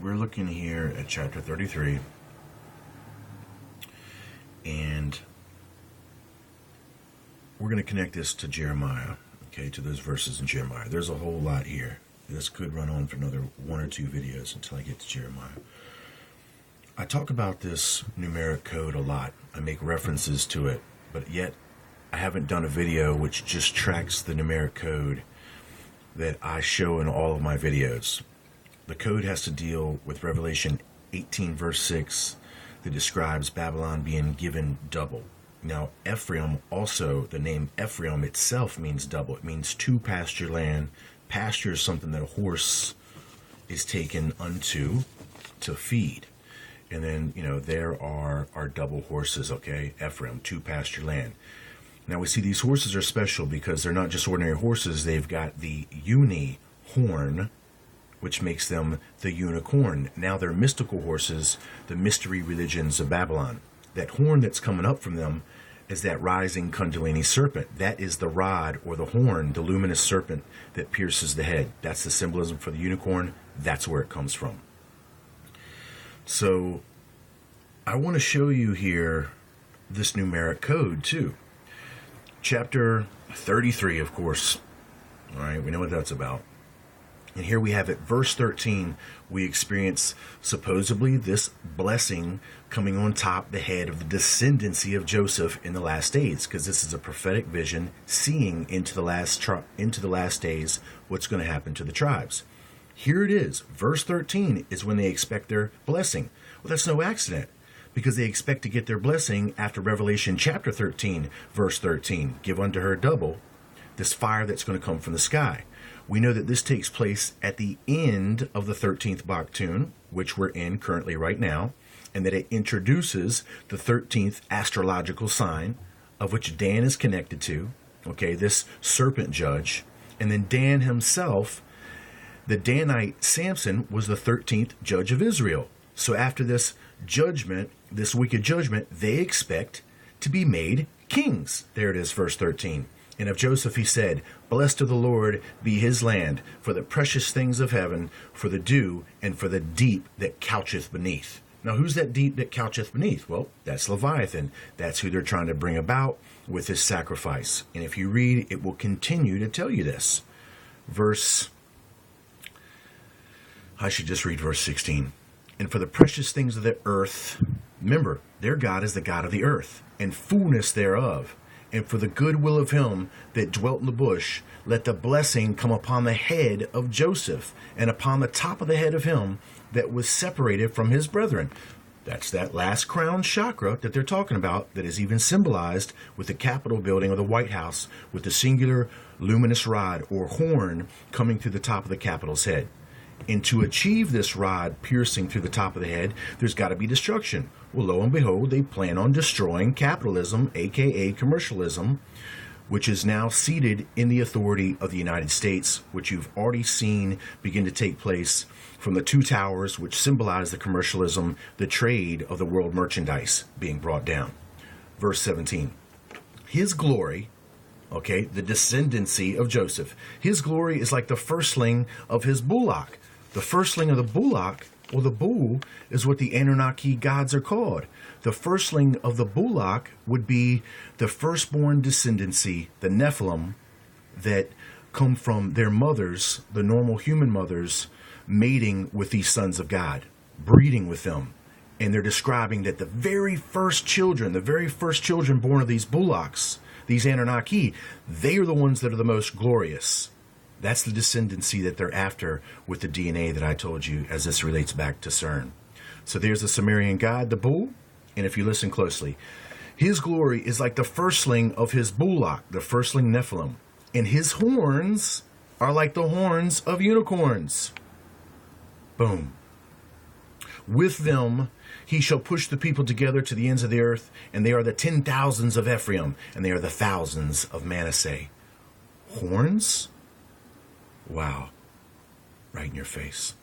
we're looking here at chapter 33, and we're going to connect this to Jeremiah, okay, to those verses in Jeremiah. There's a whole lot here. This could run on for another one or two videos until I get to Jeremiah. I talk about this numeric code a lot. I make references to it, but yet I haven't done a video which just tracks the numeric code that I show in all of my videos. The code has to deal with Revelation 18 verse 6 that describes Babylon being given double. Now Ephraim, also the name Ephraim itself means double. It means to pasture land. Pasture is something that a horse is taken unto to feed. And then, there are double horses, okay? Ephraim, to pasture land. Now we see these horses are special because they're not just ordinary horses. They've got the uni horn, which makes them the unicorn. Now they're mystical horses, the mystery religions of Babylon. That horn that's coming up from them is that rising Kundalini serpent. That is the rod or the horn, the luminous serpent that pierces the head. That's the symbolism for the unicorn. That's where it comes from. So I want to show you here this numeric code too. Chapter 33, of course. All right, we know what that's about. And here we have it, verse 13, we experience supposedly this blessing coming on top the head of the descendancy of Joseph in the last days, because this is a prophetic vision seeing into the last days what's going to happen to the tribes. Here it is, verse 13 is when they expect their blessing. Well, that's no accident, because they expect to get their blessing after Revelation chapter 13, verse 13, give unto her double, this fire that's going to come from the sky. We know that this takes place at the end of the 13th Baktun, which we're in currently right now, and that it introduces the 13th astrological sign, of which Dan is connected to, okay, this serpent judge. And then Dan himself, the Danite Samson, was the 13th judge of Israel. So after this judgment, this wicked judgment, they expect to be made kings. There it is, verse 13. And of Joseph he said, Blessed of the Lord be his land, for the precious things of heaven, for the dew, and for the deep that coucheth beneath. Now, who's that deep that coucheth beneath? Well, that's Leviathan. That's who they're trying to bring about with this sacrifice. And if you read, it will continue to tell you this. I should just read verse 16. And for the precious things of the earth, remember, their God is the God of the earth, and fullness thereof. And for the good will of him that dwelt in the bush, let the blessing come upon the head of Joseph, and upon the top of the head of him that was separated from his brethren. That's that last crown chakra that they're talking about, that is even symbolized with the Capitol building of the White House, with the singular luminous rod or horn coming through the top of the Capitol's head. And to achieve this rod piercing through the top of the head, there's got to be destruction. Well, lo and behold, they plan on destroying capitalism, aka commercialism, which is now seated in the authority of the United States, which you've already seen begin to take place from the two towers, which symbolize the commercialism, the trade of the world merchandise being brought down. Verse 17, his glory, okay, the descendancy of Joseph, his glory is like the firstling of his bullock. The firstling of the bullock, or the bull, is what the Anunnaki gods are called. The firstling of the bullock would be the firstborn descendancy, the Nephilim, that come from their mothers, the normal human mothers, mating with these sons of God, breeding with them. And they're describing that the very first children born of these bullocks, these Anunnaki, they are the ones that are the most glorious. That's the descendancy that they're after with the DNA that I told you as this relates back to CERN. So there's the Sumerian god, the bull. And if you listen closely, his glory is like the firstling of his bullock, the firstling Nephilim. And his horns are like the horns of unicorns. Boom. With them he shall push the people together to the ends of the earth, and they are the 10,000s of Ephraim, and they are the thousands of Manasseh. Horns? Wow. Right in your face.